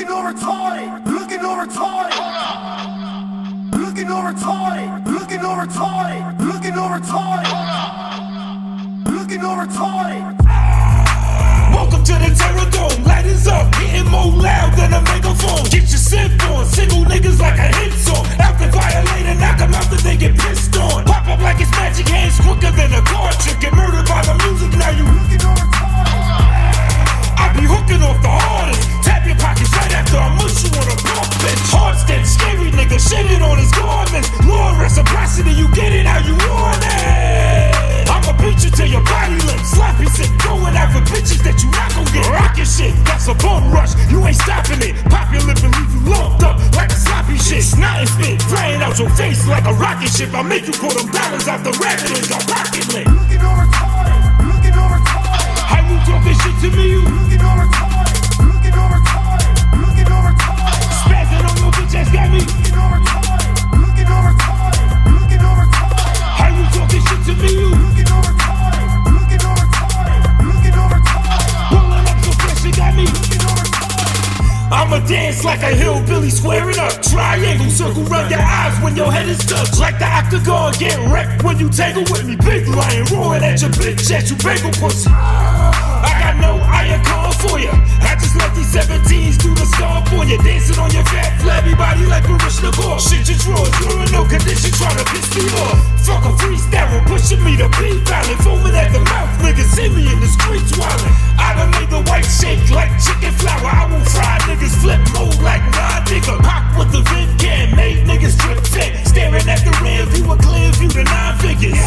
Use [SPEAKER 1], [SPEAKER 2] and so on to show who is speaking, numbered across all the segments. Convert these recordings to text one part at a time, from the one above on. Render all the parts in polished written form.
[SPEAKER 1] Looking all retarded, looking all retarded. Looking all retarded, looking all retarded, looking all retarded. Looking all retarded.
[SPEAKER 2] Welcome to the Terror Dome, lighters up, getting more loud than a megaphone. Get your sip on, single niggas like a hit song. After violator, knock them out, then they get pissed on. Pop up like it's magic hands, quicker than a card trick. Get murdered by the music, now you
[SPEAKER 1] Looking all retarded.
[SPEAKER 2] I be hooking off the hardest. Tap your pockets right after I mush you on a block, bitch. Hard step, scary nigga, shitting on his garments. Law of reciprocity, you get it how you want it. I'ma beat you till your body limps. Sloppy sick, going after bitches that you not gon' get. Rockin' shit, that's a bum rush, you ain't stopping it. Pop your lip and leave you lumped up like a sloppy shit. Snot and spit, flying out your face like a rocket ship. I make you pull them dollars out the rabbit and got rocket lit.
[SPEAKER 1] Looking all retarded, looking all retarded.
[SPEAKER 2] How you talking shit to me, you?
[SPEAKER 1] Looking all retarded, looking all retarded, looking all retarded.
[SPEAKER 2] Spazzing on your bitch ass got me.
[SPEAKER 1] Looking all retarded, looking all retarded, looking all retarded.
[SPEAKER 2] How you talking shit to me, you?
[SPEAKER 1] Looking all retarded, looking all retarded, looking all retarded.
[SPEAKER 2] Pulling up so fresh, you got me.
[SPEAKER 1] Looking all retarded.
[SPEAKER 2] I'ma dance like a hillbilly, squaring up. Triangle, circle round your eyes when your head is touched. Like the octagon, get wrecked when you tangle with me. Big lion roaring at your bitch ass, you bagel pussy. I got no iron call for ya. I just let these 17s do the stomp for ya. Dancing on your fat, flabby body like Baryshnikov. Shit your drawers, you're in no condition trying to piss me off. Fuck a freestyle, pushing me to be violent. Foaming at the mouth, niggas see me in the streets wildin'. I done made the white shake like chicken flour. I will fry niggas, flip mode like nah nigga. Pop with the vent can, made niggas trip fit. Staring at the rear view, a clear view to 9 figures.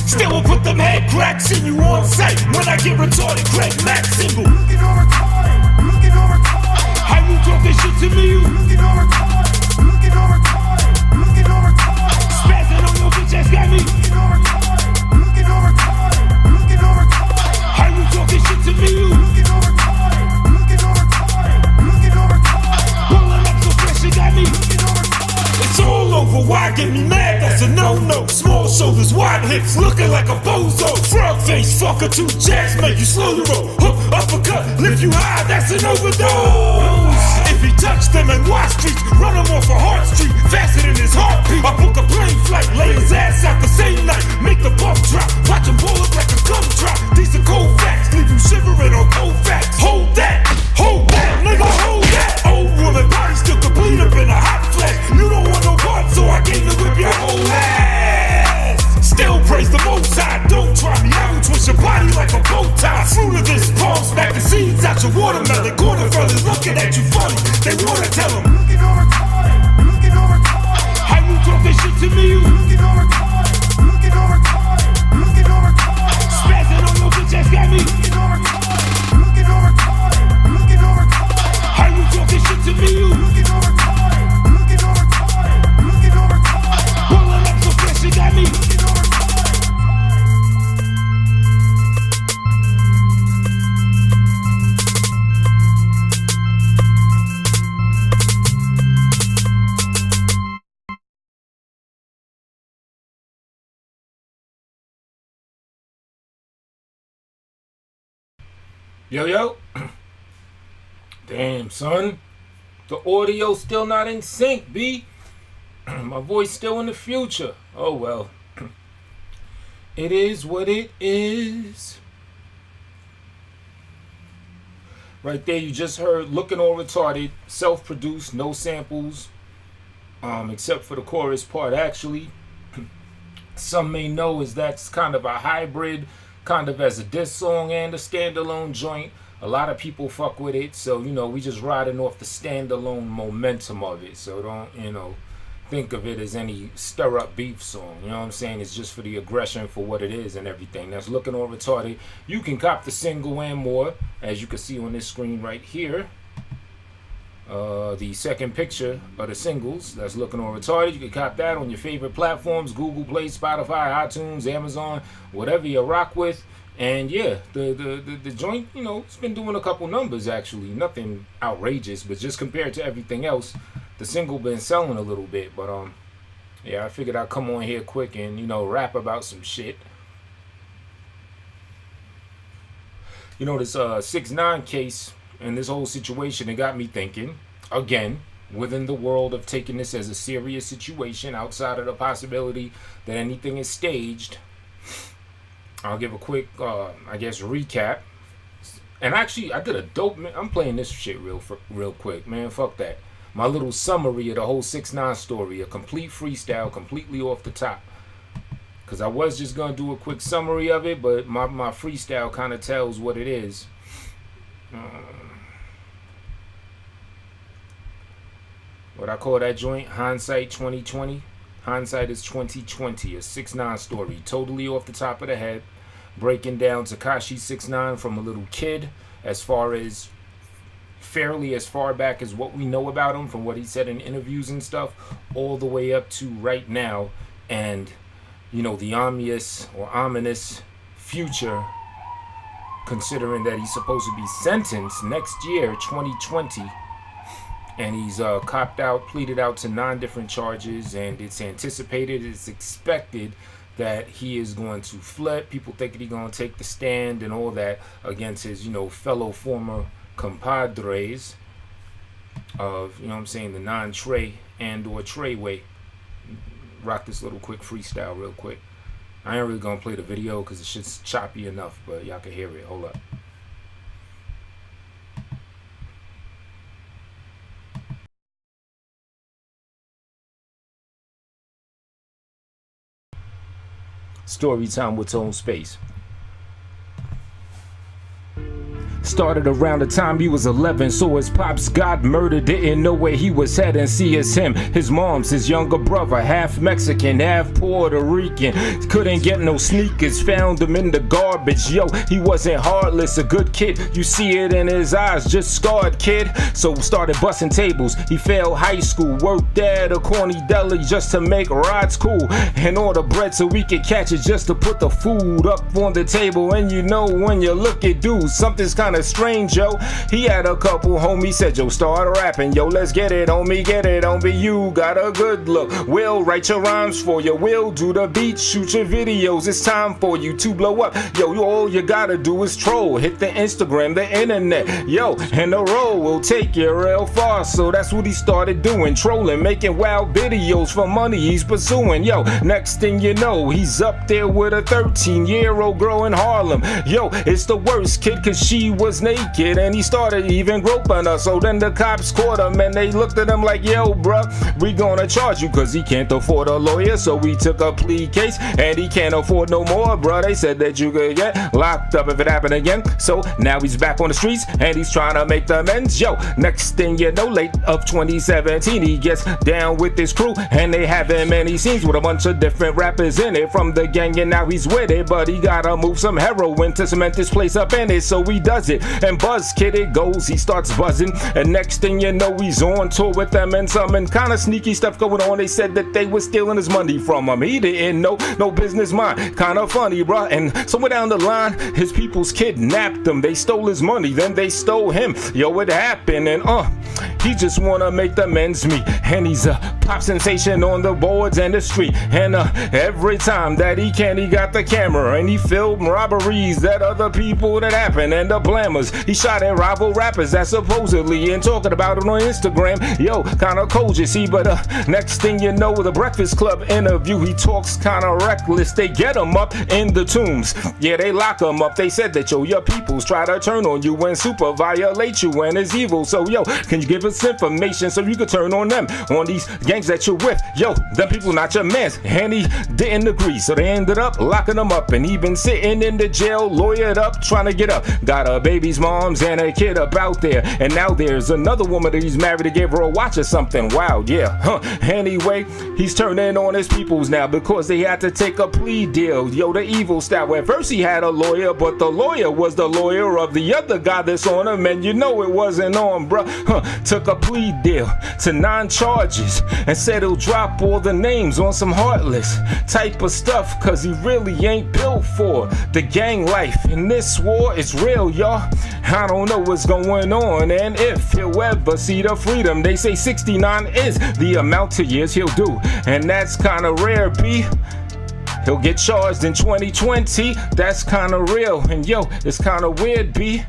[SPEAKER 2] Still will put them head cracks in you on sight. When I get retarded, Craig Mack single.
[SPEAKER 1] Looking all retarded, looking all retarded.
[SPEAKER 2] How you talking shit to me, you?
[SPEAKER 1] Looking all retarded, looking all retarded, looking all retarded.
[SPEAKER 2] Spazzing on your bitch ass got me.
[SPEAKER 1] Looking all retarded, looking all retarded, looking all retarded.
[SPEAKER 2] How you talking shit to me, you?
[SPEAKER 1] Looking all retarded, looking all retarded, looking all retarded.
[SPEAKER 2] Pulling up so fresh, you got me.
[SPEAKER 1] Looking all retarded.
[SPEAKER 2] It's all over, why get me mad? That's a no-no. Small shoulders, wide hips, looking like a bozo. Frog face, fucker, 2 jacks, make you slowly roll. Hook, uppercut, lift you high, that's an overdose. If he touched them in Wall Street, run him off a Hart Street, faster than his heartbeat. I book a plane flight, lay his ass out the same night, make the bump drop, watch him blow up like a gumdrop. These are cold facts, leave you shivering on cold facts. Hold that, nigga, hold that. Old woman body still complete up in a hot flash. You don't want no part, so I came to whip your whole ass. Still praise the Most High, don't try me. I will twist your body like a bow tie. Fruit of this palm, smack the seeds out your watermelon. Corner fellas looking at you funny, they wanna tell them.
[SPEAKER 1] Looking all retarded, looking all retarded.
[SPEAKER 2] How you talking shit to me, you?
[SPEAKER 1] Looking all retarded, looking all retarded, looking all retarded.
[SPEAKER 2] Spazzing on your bitch ass got me.
[SPEAKER 1] Looking all retarded, looking all retarded, looking all retarded.
[SPEAKER 2] How you talking shit to me, you?
[SPEAKER 1] Looking all retarded, looking all retarded, looking all retarded.
[SPEAKER 2] Pulling up so fresh, you got me.
[SPEAKER 1] Looking all retarded.
[SPEAKER 3] Yo. Damn, son. The audio still not in sync, B. My voice still in the future. Oh, well. It is what it is. Right there, you just heard Looking All Retarded, self-produced, no samples, except for the chorus part, actually. Some may know is that's kind of a hybrid, kind of as a diss song and a standalone joint. A lot of people fuck with it, so we just riding off the standalone momentum of it. So don't think of it as any stir up beef song. You know what I'm saying? It's just for the aggression for what it is and everything. That's Looking All Retarded. You can cop the single and more, as you can see on this screen right here. The second picture of the singles, that's Looking All Retarded. You can cop that on your favorite platforms: Google Play, Spotify, iTunes, Amazon, whatever you rock with. And yeah, the joint, it's been doing a couple numbers actually. Nothing outrageous, but just compared to everything else, the single been selling a little bit. But yeah, I figured I'd come on here quick and rap about some shit. This 6ix9ine case and this whole situation, it got me thinking, again, within the world of taking this as a serious situation, outside of the possibility that anything is staged. I'll give a quick, recap. And actually, I did a dope, I'm playing this shit real quick, man, fuck that. My little summary of the whole 6ix9ine story, a complete freestyle, completely off the top. Because I was just going to do a quick summary of it, but my freestyle kind of tells what it is. What I call that joint? Hindsight 2020. Hindsight is 2020. A 6ix9ine story. Totally off the top of the head. Breaking down Tekashi 6ix9ine from a little kid, as far back as what we know about him, from what he said in interviews and stuff, all the way up to right now. And the ominous future, considering that he's supposed to be sentenced next year, 2020, and he's pleaded out to 9 different charges, and it's expected that he is going to flip. People think that he's going to take the stand and all that against his, fellow former compadres of, the non-Trey and or Treyway. Rock this little quick freestyle real quick. I ain't really gonna play the video because it's just choppy enough, but y'all can hear it. Hold up. Story time with Tone Space. Started around the time he was 11, so his pops got murdered, didn't know where he was heading. See, it's him, his mom's his younger brother, half Mexican, half Puerto Rican. Couldn't get no sneakers, found him in the garbage. Yo, he wasn't heartless, a good kid, you see it in his eyes, just scarred kid. So started busting tables, he failed high school, worked at a corny deli just to make rides cool, and order bread so we could catch it just to put the food up on the table. And when you look at dudes, something's kinda strange, yo. He had a couple homies, said, yo, start rapping, yo, let's get it on me, you got a good look, we'll write your rhymes for you, we'll do the beats, shoot your videos, it's time for you to blow up, yo, all you gotta do is troll, hit the Instagram, the internet, yo, and the road will take you real far. So that's what he started doing, trolling, making wild videos for money he's pursuing, yo. Next thing you know, he's up there with a 13-year-old girl in Harlem, yo. It's the worst, kid, cause she was naked and he started even groping her. So then the cops caught him and they looked at him like, yo, bruh, we gonna charge you cause he can't afford a lawyer. So we took a plea case and he can't afford no more, bruh. They said that you could get locked up if it happened again. So now he's back on the streets and he's trying to make the amends, yo. Next thing you know, late of 2017, he gets down with his crew and they having many scenes with a bunch of different rappers in it from the gang, and now he's with it, but he gotta move some heroin to cement this place up in it. So he does it, and buzz kid it goes, he starts buzzing, and next thing you know, he's on tour with them, and some kind of sneaky stuff going on. They said that they was stealing his money from him. He didn't know, no business mind, kind of funny, bruh. And somewhere down the line, his peoples kidnapped him, they stole his money, then they stole him. Yo, it happened, and he just wanna make the ends meet, and he's a pop sensation on the boards and the street, and every time that he can, he got the camera and he filmed robberies that other people that happened, and the blammers he shot at rival rappers that supposedly and talking about it on Instagram. Yo, kinda cold, you see, but next thing you know, with a Breakfast Club interview, he talks kinda reckless. They get him up in the tombs, yeah, they lock him up. They said that, yo, your peoples try to turn on you and super violate you and it's evil. So, yo, can you give us information so you can turn on them, on these gangs that you're with? Yo, them people not your mans, and he didn't agree, so they ended up locking him up, and he been sitting in the jail, lawyered up, trying to get up. Got a baby's moms and a kid up out there, and now there's another woman that he's married to give her a watch or something wild, yeah, Anyway, he's turning on his peoples now because they had to take a plea deal, yo, the evil style. At first he had a lawyer, but the lawyer was the lawyer of the other guy that's on him, and you know it wasn't on, bruh. Took a plea deal to 9 charges and said he'll drop all the names on some heartless type of stuff, cause he really ain't built for the gang life. In this war, it's real, y'all. I don't know what's going on, and if he'll ever see the freedom. They say 69 is the amount of years he'll do, and that's kinda rare, B. He'll get charged in 2020, that's kinda real, and yo, it's kinda weird, B.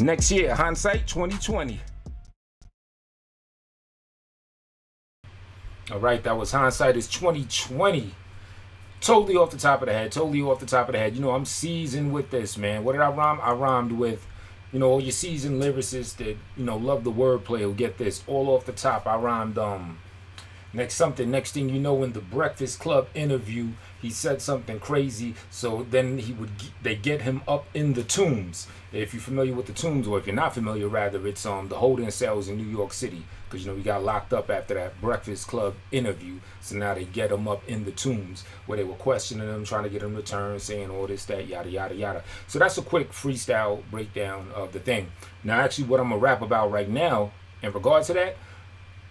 [SPEAKER 3] Next year, hindsight 2020. All right, that was Hindsight is 2020. Totally off the top of the head. Totally off the top of the head. You know, I'm seasoned with this, man. What did I rhyme? I rhymed with, you know, all your seasoned lyricists that, you know, love the wordplay will get this. All off the top. I rhymed, next thing you know, in the Breakfast Club interview, he said something crazy. So then they get him up in the Tombs. If you're familiar with the Tombs, or if you're not familiar, rather, it's the holding cells in New York City. Because, you know, he got locked up after that Breakfast Club interview. So now they get him up in the Tombs, where they were questioning him, trying to get him to turn, saying all this, that, yada, yada, yada. So that's a quick freestyle breakdown of the thing. Now, actually, what I'm going to rap about right now, in regard to that,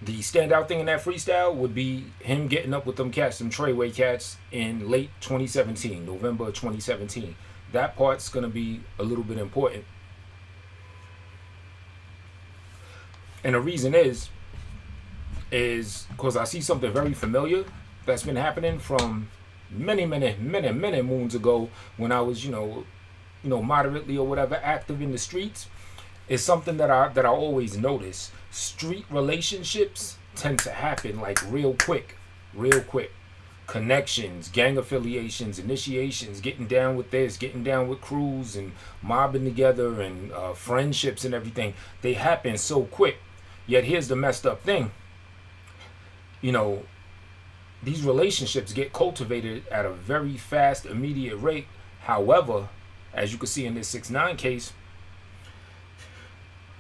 [SPEAKER 3] the standout thing in that freestyle would be him getting up with them cats, some Treyway cats, in late 2017, November 2017. That part's going to be a little bit important. And the reason is because I see something very familiar that's been happening from many moons ago, when I was, you know, moderately or whatever active in the streets. It's something that I always notice. Street relationships tend to happen like real quick. Connections, gang affiliations, initiations, getting down with this, getting down with crews and mobbing together, and friendships and everything. They happen so quick. Yet here's the messed up thing. You know, these relationships get cultivated at a very fast, immediate rate. However, as you can see in this 6ix9ine case,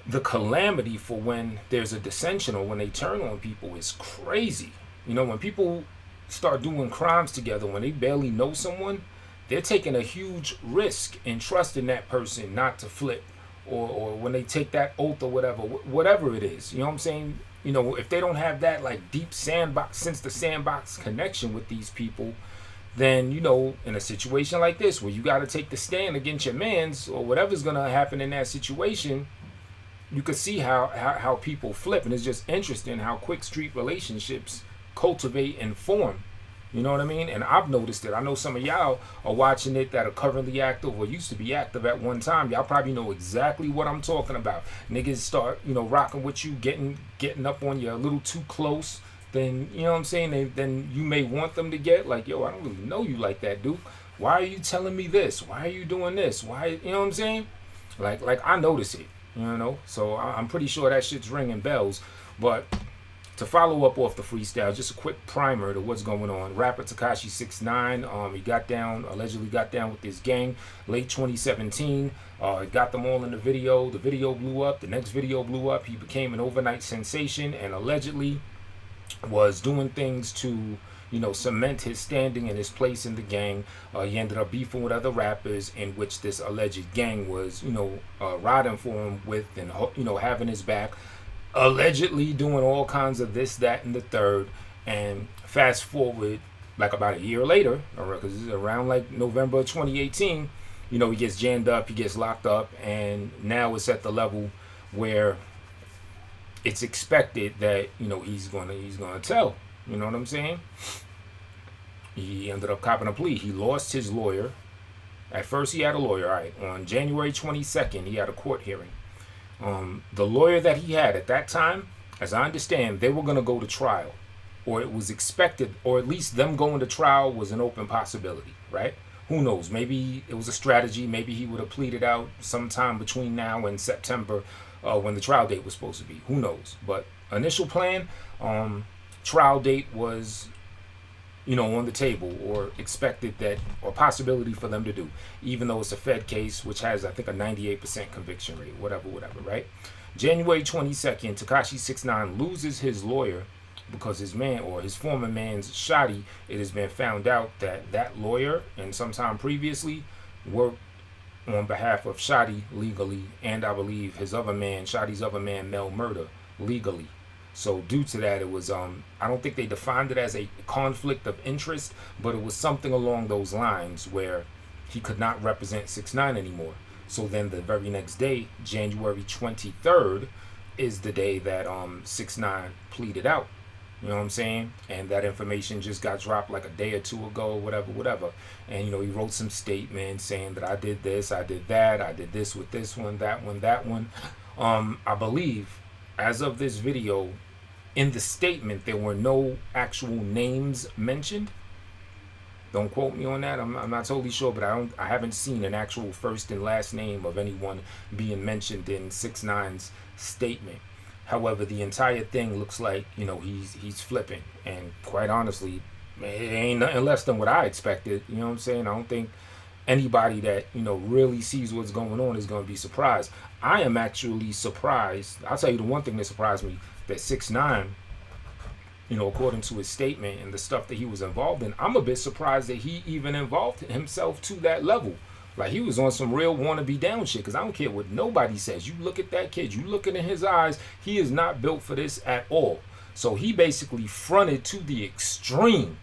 [SPEAKER 3] the calamity for when there's a dissension or when they turn on people is crazy. You know, when people start doing crimes together, when they barely know someone, they're taking a huge risk in trusting that person not to flip, or when they take that oath or whatever it is. You know what I'm saying? You know, if they don't have that like deep sandbox connection with these people, then, you know, in a situation like this where you got to take the stand against your mans or whatever's going to happen in that situation, you could see how people flip. And it's just interesting how quick street relationships cultivate and form. You know what I mean? And I've noticed it. I know some of y'all are watching it that are currently active or used to be active at one time. Y'all probably know exactly what I'm talking about. Niggas start, you know, rocking with you, getting up on you a little too close. Then, you know what I'm saying? Then you may want them to get like, yo, I don't really know you like that, dude. Why are you telling me this? Why are you doing this? Why, you know what I'm saying? Like I notice it, you know? So I'm pretty sure that shit's ringing bells. But to follow up off the freestyle, just a quick primer to what's going on. Rapper Tekashi 6ix9ine, he allegedly got down with this gang late 2017. Got them all in the video. The video blew up. The next video blew up. He became an overnight sensation and allegedly was doing things to, you know, cement his standing and his place in the gang. He ended up beefing with other rappers, in which this alleged gang was, you know, riding for him with, and, you know, having his back. Allegedly doing all kinds of this, that, and the third. And fast forward like about a year later, because it's around like November 2018, you know, he gets jammed up, he gets locked up, and now it's at the level where it's expected that, you know, he's gonna tell. You know what I'm saying? He ended up copping a plea. He lost his lawyer. At first he had a lawyer. All right, on January 22nd, he had a court hearing. The lawyer that he had at that time, as I understand, they were going to go to trial, or it was expected, or at least them going to trial was an open possibility, right? Who knows? Maybe it was a strategy. Maybe he would have pleaded out sometime between now and September, when the trial date was supposed to be. Who knows? But initial plan, trial date was, you know, on the table, or expected that, or possibility for them to do, even though it's a Fed case, which has, I think, a 98% conviction rate, whatever, right? January 22nd, Tekashi 6ix9ine loses his lawyer because his man, or his former man's Shotty, it has been found out that that lawyer, and sometime previously, worked on behalf of Shotty legally, and I believe his other man, Shotty's other man, Mel Murder, legally. So due to that, it was, I don't think they defined it as a conflict of interest, but it was something along those lines where he could not represent 6ix9ine anymore. So then the very next day, January 23rd, is the day that 6ix9ine pleaded out. You know what I'm saying? And that information just got dropped like a day or two ago, whatever. And, you know, he wrote some statements saying that I did this, I did that, I did this with this one, that one, that one. I believe, as of this video, in the statement, there were no actual names mentioned. Don't quote me on that. I'm not totally sure, but I haven't seen an actual first and last name of anyone being mentioned in 6ix9ine's statement. However, the entire thing looks like, you know, he's flipping, and quite honestly, it ain't nothing less than what I expected. You know what I'm saying? I don't think anybody that, you know, really sees what's going on is going to be surprised. I am actually surprised. I'll tell you the one thing that surprised me, that 6ix9ine, you know, according to his statement and the stuff that he was involved in, I'm a bit surprised that he even involved himself to that level. Like, he was on some real wannabe down shit, because I don't care what nobody says. You look at that kid, you look in his eyes, he is not built for this at all. So he basically fronted to the extreme.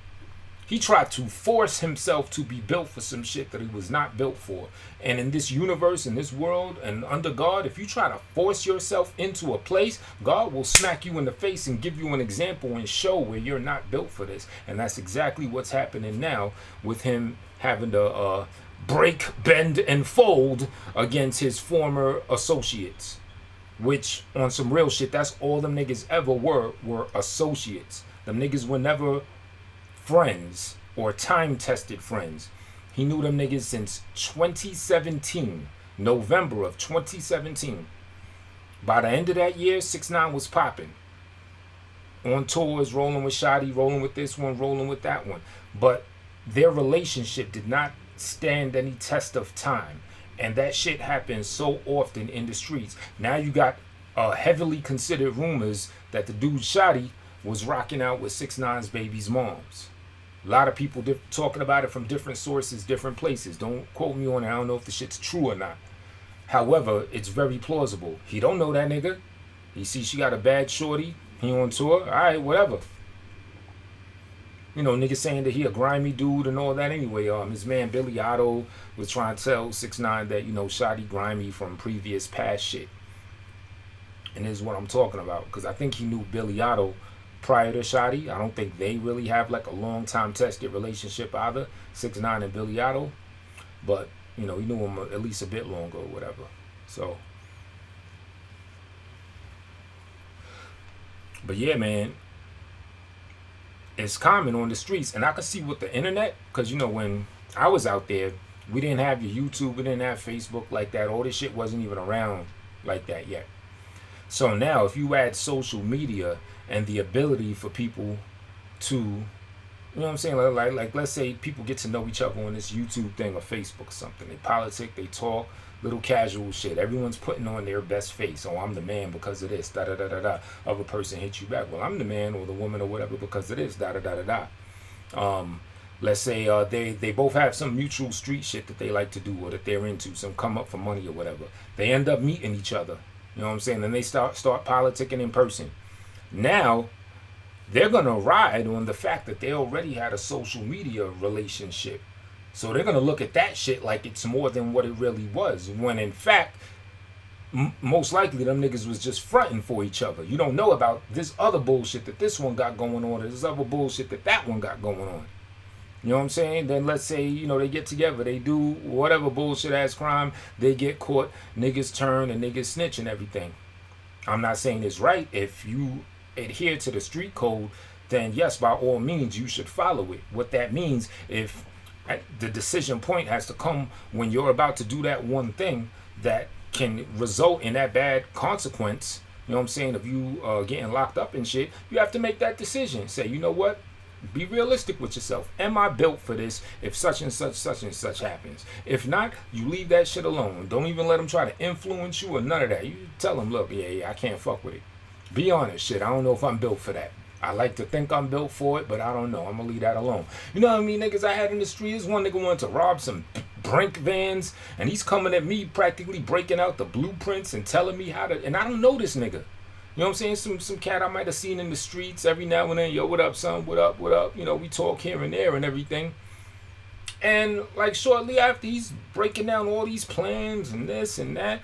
[SPEAKER 3] He tried to force himself to be built for some shit that he was not built for. And in this universe, in this world, and under God, if you try to force yourself into a place, God will smack you in the face and give you an example and show where you're not built for this. And that's exactly what's happening now with him having to break, bend, and fold against his former associates. Which, on some real shit, that's all them niggas ever were associates. Them niggas were never friends or time-tested friends. He knew them niggas since 2017, November of 2017. By the end of that year, 6ix9ine was popping. On tours, rolling with Shotty, rolling with this one, rolling with that one. But their relationship did not stand any test of time. And that shit happens so often in the streets. Now you got heavily considered rumors that the dude Shotty was rocking out with 6ix9ine's baby's moms. A lot of people talking about it from different sources, different places. Don't quote me on it. I don't know if the shit's true or not. However, it's very plausible. He don't know that nigga. He see she got a bad shorty. He on tour. All right, whatever. You know, niggas saying that he a grimy dude and all that anyway. His man Billy Otto was trying to tell 6ix9ine that, you know, Shotty grimy from previous past shit. And this is what I'm talking about. Because I think he knew Billy Otto prior to Shotty. I don't think they really have like a long time tested relationship either, 6ix9ine and Billy Otto. But, you know, he knew him at least a bit longer or whatever. So, but yeah, man, it's common on the streets. And I could see with the internet, because, you know, when I was out there, we didn't have your YouTube, we didn't have Facebook like that. All this shit wasn't even around like that yet. So now if you add social media and the ability for people to, you know what I'm saying, like let's say people get to know each other on this YouTube thing or Facebook or something. They politic, they talk, little casual shit. Everyone's putting on their best face. Oh, I'm the man because of this, da-da-da-da-da. Other person hits you back. Well, I'm the man or the woman or whatever because of this, da-da-da-da-da. Let's say they both have some mutual street shit that they like to do or that they're into, some come up for money or whatever. They end up meeting each other. You know what I'm saying? Then they start politicking in person. Now, they're going to ride on the fact that they already had a social media relationship. So they're going to look at that shit like it's more than what it really was. When in fact, most likely them niggas was just fronting for each other. You don't know about this other bullshit that this one got going on, or this other bullshit that that one got going on. You know what I'm saying? Then let's say, you know, they get together, they do whatever bullshit ass crime, they get caught, niggas turn and niggas snitch and everything. I'm not saying it's right. If you adhere to the street code, then yes, by all means, you should follow it. What that means, if the decision point has to come when you're about to do that one thing that can result in that bad consequence, you know what I'm saying, if you getting locked up and shit, you have to make that decision. Say, you know what? Be realistic with yourself. Am I built for this if such and such happens? If not, you leave that shit alone. Don't even let them try to influence you or none of that. You tell them, look, yeah, I can't fuck with it. Be honest, shit. I don't know if I'm built for that. I like to think I'm built for it, but I don't know. I'm going to leave that alone. You know what I mean, niggas I had in the streets? One nigga wanted to rob some Brink vans, and he's coming at me practically breaking out the blueprints and telling me how to, and I don't know this nigga. You know what I'm saying? Some cat I might have seen in the streets every now and then. Yo, what up, son? What up? What up? You know, we talk here and there and everything. And like shortly after, he's breaking down all these plans and this and that.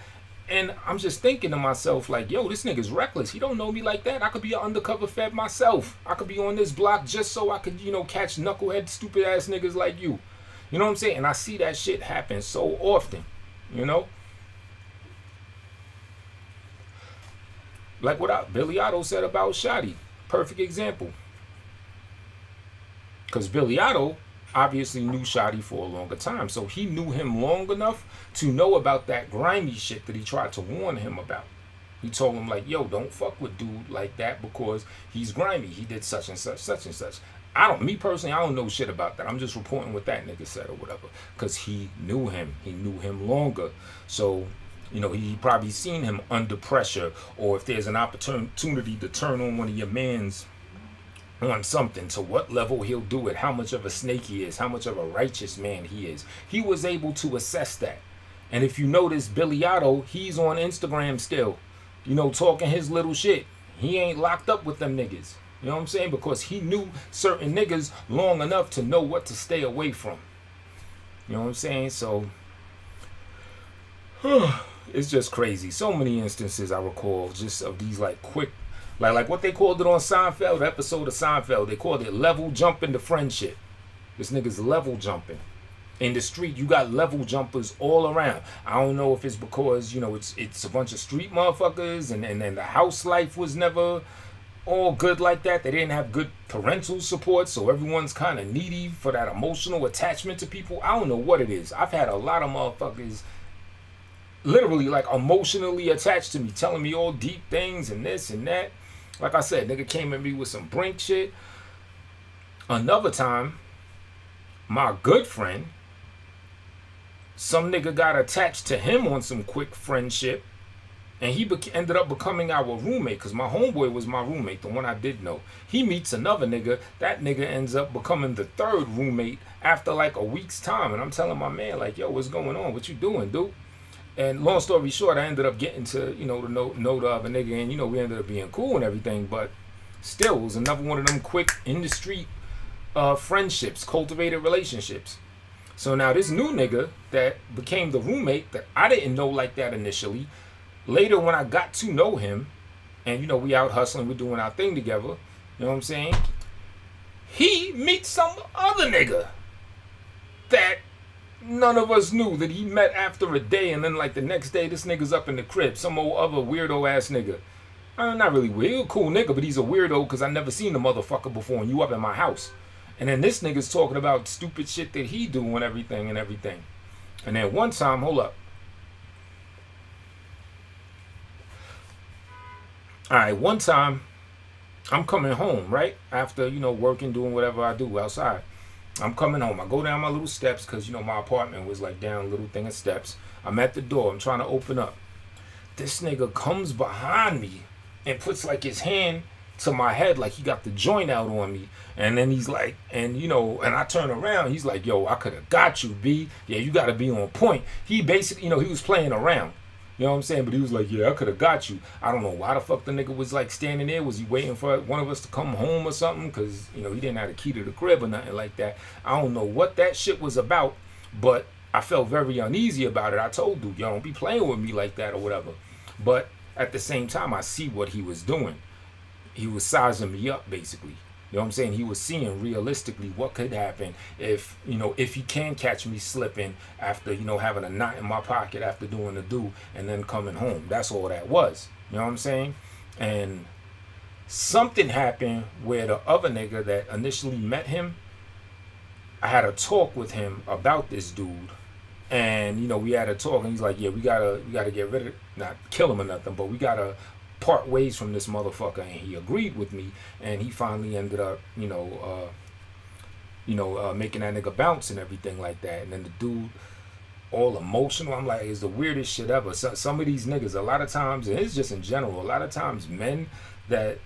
[SPEAKER 3] And I'm just thinking to myself, like, yo, this nigga's reckless. He don't know me like that. I could be an undercover fed myself. I could be on this block just so I could, catch knucklehead, stupid ass niggas like you. You know what I'm saying? And I see that shit happen so often, Like what Billy Otto said about Shotty. Perfect example. Because Billy Otto obviously knew Shotty for a longer time. So he knew him long enough to know about that grimy shit that he tried to warn him about. He told him, like, yo, don't fuck with dude like that because he's grimy. He did such and such, such and such. Me personally, I don't know shit about that. I'm just reporting what that nigga said or whatever. Because he knew him. He knew him longer. So, he probably seen him under pressure. Or if there's an opportunity to turn on one of your mans on something, to what level he'll do it, how much of a snake he is, how much of a righteous man he is. He was able to assess that. And if you notice, Billy Otto, he's on Instagram still, talking his little shit. He ain't locked up with them niggas. You know what I'm saying? Because he knew certain niggas long enough to know what to stay away from. You know what I'm saying? So, it's just crazy. So many instances I recall just of these like quick, like what they called it on Seinfeld, episode of Seinfeld. They called it level jumping to friendship. This nigga's level jumping. In the street, you got level jumpers all around. I don't know if it's because, it's a bunch of street motherfuckers and the house life was never all good like that. They didn't have good parental support, so everyone's kind of needy for that emotional attachment to people. I don't know what it is. I've had a lot of motherfuckers literally like emotionally attached to me, telling me all deep things and this and that. Like I said, nigga came at me with some brink shit. Another time, my good friend, some nigga got attached to him on some quick friendship, and he ended up becoming our roommate, because my homeboy was my roommate, the one I did know. He meets another nigga. That nigga ends up becoming the third roommate after like a week's time. And I'm telling my man, like, yo, what's going on? What you doing, dude? And long story short, I ended up getting to, to know the other nigga, and, we ended up being cool and everything, but still, it was another one of them quick in the street friendships, cultivated relationships. So now this new nigga that became the roommate that I didn't know like that initially, later when I got to know him, and, we out hustling, we're doing our thing together, you know what I'm saying? He meets some other nigga that none of us knew, that he met after a day, and then like the next day this nigga's up in the crib, some old other weirdo ass nigga. Not really weird, he's a cool nigga, but he's a weirdo because I never seen the motherfucker before, and you up in my house. And then this nigga's talking about stupid shit that he do and everything. And then one time, hold up. Alright, one time I'm coming home, right? After, working, doing whatever I do outside. I'm coming home. I go down my little steps because, my apartment was like down a little thing of steps. I'm at the door. I'm trying to open up. This nigga comes behind me and puts like his hand to my head like he got the joint out on me. And then he's like, and I turn around. He's like, yo, I could have got you, B. Yeah, you got to be on point. He basically, he was playing around. You know what I'm saying? But he was like, yeah, I could have got you. I don't know why the fuck the nigga was like standing there. Was he waiting for one of us to come home or something? Because, he didn't have the key to the crib or nothing like that. I don't know what that shit was about, but I felt very uneasy about it. I told dude, yo, don't be playing with me like that or whatever. But at the same time, I see what he was doing. He was sizing me up, basically. You know what I'm saying? He was seeing realistically what could happen if, if he can catch me slipping after, having a knot in my pocket after doing the do and then coming home. That's all that was. You know what I'm saying? And something happened where the other nigga that initially met him, I had a talk with him about this dude. And, we had a talk and he's like, yeah, we gotta get rid of, not kill him or nothing, but we gotta part ways from this motherfucker. And he agreed with me, and he finally ended up making that nigga bounce and everything like that. And then the dude all emotional, I'm like, it's the weirdest shit ever. So, some of these niggas, a lot of times, and it's just in general, a lot of times men that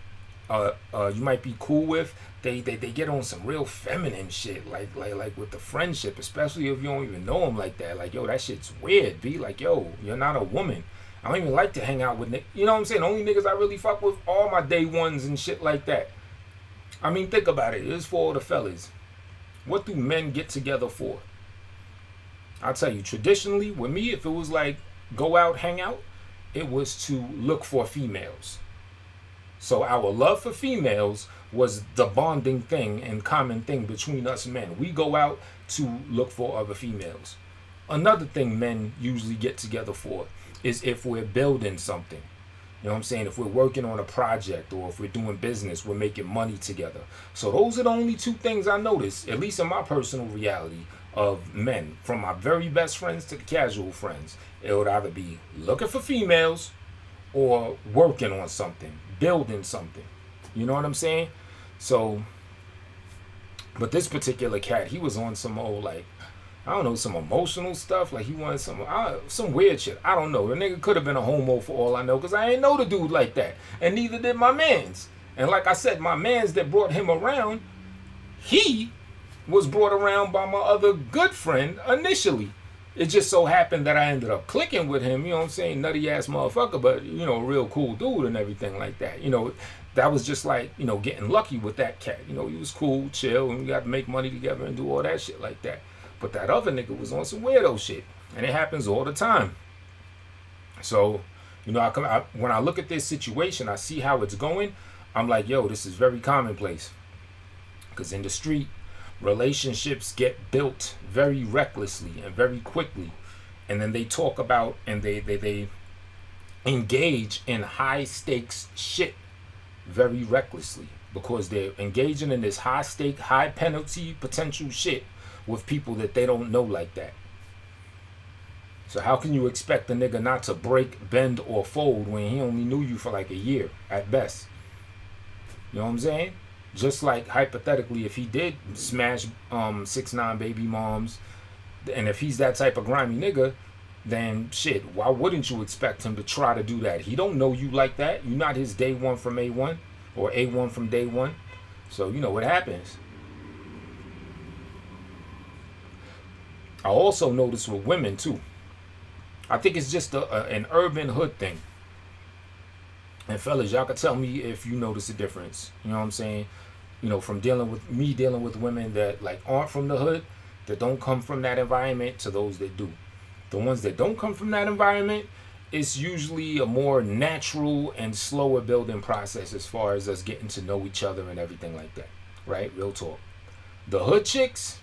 [SPEAKER 3] you might be cool with, they get on some real feminine shit, like with the friendship, especially if you don't even know them like that. Like, yo, that shit's weird, B. Like, yo, you're not a woman. I don't even like to hang out with niggas. You know what I'm saying? The only niggas I really fuck with, all my day ones and shit like that. I mean, think about it. It's for all the fellas. What do men get together for? I'll tell you, traditionally, with me, if it was like go out, hang out, it was to look for females. So our love for females was the bonding thing and common thing between us men. We go out to look for other females. Another thing men usually get together for is if we're building something. You know what I'm saying? If we're working on a project or if we're doing business, we're making money together. So those are the only two things I notice, at least in my personal reality, of men. From my very best friends to the casual friends. It would either be looking for females or working on something, building something. You know what I'm saying? So, but this particular cat, he was on some old, like, I don't know, some emotional stuff. Like he wanted some weird shit. I don't know. The nigga could have been a homo for all I know, because I ain't know the dude like that. And neither did my mans. And like I said, my mans that brought him around, he was brought around by my other good friend initially. It just so happened that I ended up clicking with him, you know what I'm saying? Nutty ass motherfucker, but, you know, a real cool dude and everything like that. You know, that was just like, you know, getting lucky with that cat. You know, he was cool, chill, and we got to make money together and do all that shit like that. But that other nigga was on some weirdo shit. And it happens all the time. So, you know, when I look at this situation, I see how it's going. I'm like, yo, this is very commonplace. Because in the street, relationships get built very recklessly and very quickly. And then they talk about and they engage in high stakes shit very recklessly. Because they're engaging in this high stake, high penalty potential shit with people that they don't know like that. So how can you expect a nigga not to break, bend, or fold when he only knew you for like a year at best? You know what I'm saying? Just like hypothetically, if he did smash 6ix9ine baby moms, and if he's that type of grimy nigga, then shit, why wouldn't you expect him to try to do that? He don't know you like that. You're not his day one from A1 or A1 from day one. So you know what happens. I also notice with women too. I think it's just an urban hood thing. And fellas, y'all can tell me if you notice a difference. You know what I'm saying? You know, from dealing with women that like aren't from the hood, that don't come from that environment, to those that do. The ones that don't come from that environment, it's usually a more natural and slower building process as far as us getting to know each other and everything like that. Right? Real talk. The hood chicks,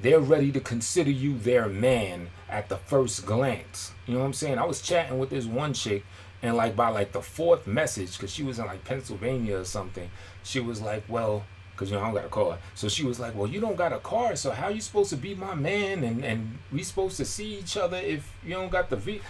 [SPEAKER 3] they're ready to consider you their man at the first glance. You know what I'm saying? I was chatting with this one chick, and like by like the fourth message, because she was in like Pennsylvania or something, she was like, well, because, you know, I don't got a car. So she was like, well, you don't got a car, so how you supposed to be my man? And we supposed to see each other if you don't got the V.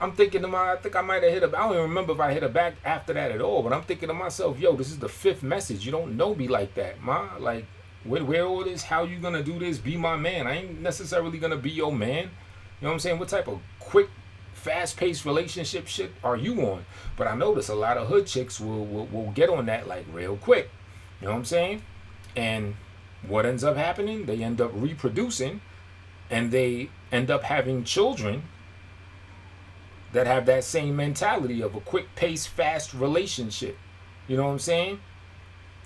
[SPEAKER 3] I'm thinking to I think I might have hit her. I don't even remember if I hit her back after that at all. But I'm thinking to myself, yo, this is the fifth message. You don't know me like that, ma. Like, where all this? How you gonna do this? Be my man. I ain't necessarily gonna be your man. You know what I'm saying? What type of quick, fast-paced relationship shit are you on? But I notice a lot of hood chicks will get on that like real quick. You know what I'm saying? And what ends up happening? They end up reproducing, and they end up having children that have that same mentality of a quick-paced, fast relationship. You know what I'm saying?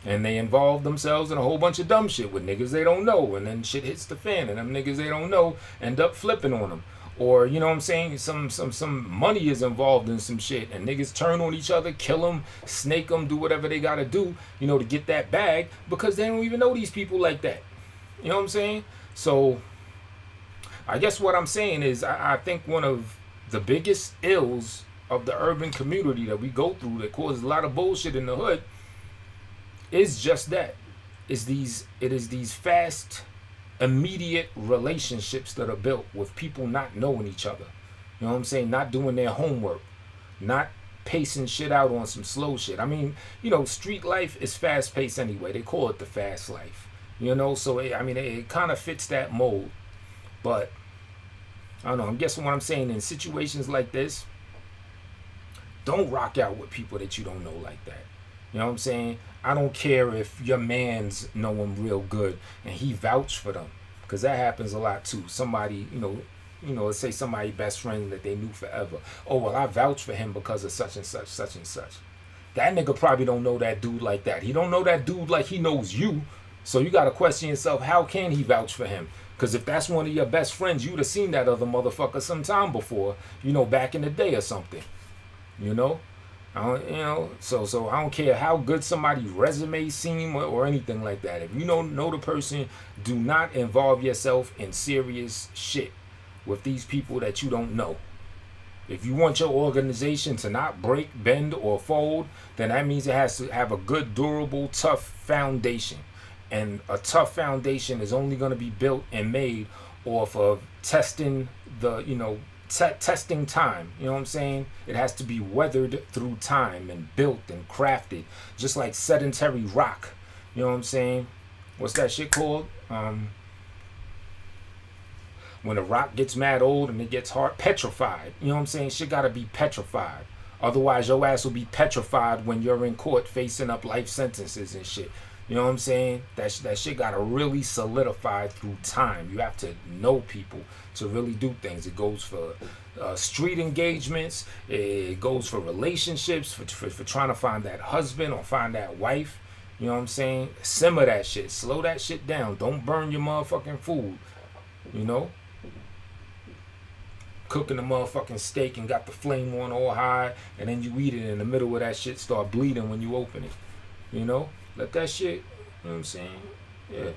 [SPEAKER 3] And they involve themselves in a whole bunch of dumb shit with niggas they don't know, and then shit hits the fan, and them niggas they don't know end up flipping on them. Or, you know what I'm saying, some money is involved in some shit, and niggas turn on each other, kill them, snake them, do whatever they gotta do, you know, to get that bag, because they don't even know these people like that. You know what I'm saying? So, I guess what I'm saying is, I think one of the biggest ills of the urban community that we go through that causes a lot of bullshit in the hood is just that. It is these fast, immediate relationships that are built with people not knowing each other. You know what I'm saying? Not doing their homework. Not pacing shit out on some slow shit. I mean, you know, street life is fast paced anyway. They call it the fast life. You know, so it kind of fits that mold. But I don't know, I'm guessing what I'm saying, in situations like this, don't rock out with people that you don't know like that. You know what I'm saying? I don't care if your mans know him real good and he vouch for them, because that happens a lot too. Somebody, you know, let's say somebody best friend that they knew forever. Oh, well, I vouch for him because of such and such, such and such. That nigga probably don't know that dude like that. He don't know that dude like he knows you. So you got to question yourself, how can he vouch for him? Because if that's one of your best friends, you'd have seen that other motherfucker sometime before, you know, back in the day or something. You know? I don't, you know, so I don't care how good somebody's resume seem or anything like that. If you don't know the person, do not involve yourself in serious shit with these people that you don't know. If you want your organization to not break, bend, or fold, then that means it has to have a good, durable, tough foundation. And a tough foundation is only going to be built and made off of testing the, you know, testing time. You know what I'm saying? It has to be weathered through time and built and crafted, just like sedentary rock. You know what I'm saying? What's that shit called? When a rock gets mad old and it gets hard, petrified. You know what I'm saying? Shit gotta be petrified. Otherwise, your ass will be petrified when you're in court facing up life sentences and shit. You know what I'm saying? That shit gotta really solidify through time. You have to know people to really do things. It goes for street engagements. It goes for relationships, for trying to find that husband or find that wife. You know what I'm saying? Simmer that shit. Slow that shit down. Don't burn your motherfucking food. You know? Cooking the motherfucking steak and got the flame on all high, and then you eat it, in the middle of that shit start bleeding when you open it. You know? Let that shit, you know what I'm saying? Yeah.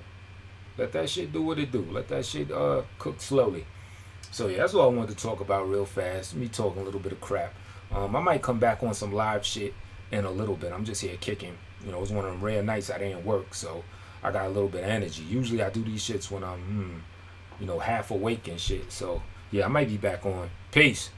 [SPEAKER 3] Let that shit do what it do. Let that shit cook slowly. So yeah, that's what I wanted to talk about real fast. Me talking a little bit of crap. I might come back on some live shit in a little bit. I'm just here kicking. You know, it was one of them rare nights I didn't work, so I got a little bit of energy. Usually I do these shits when I'm, you know, half awake and shit. So yeah, I might be back on. Peace.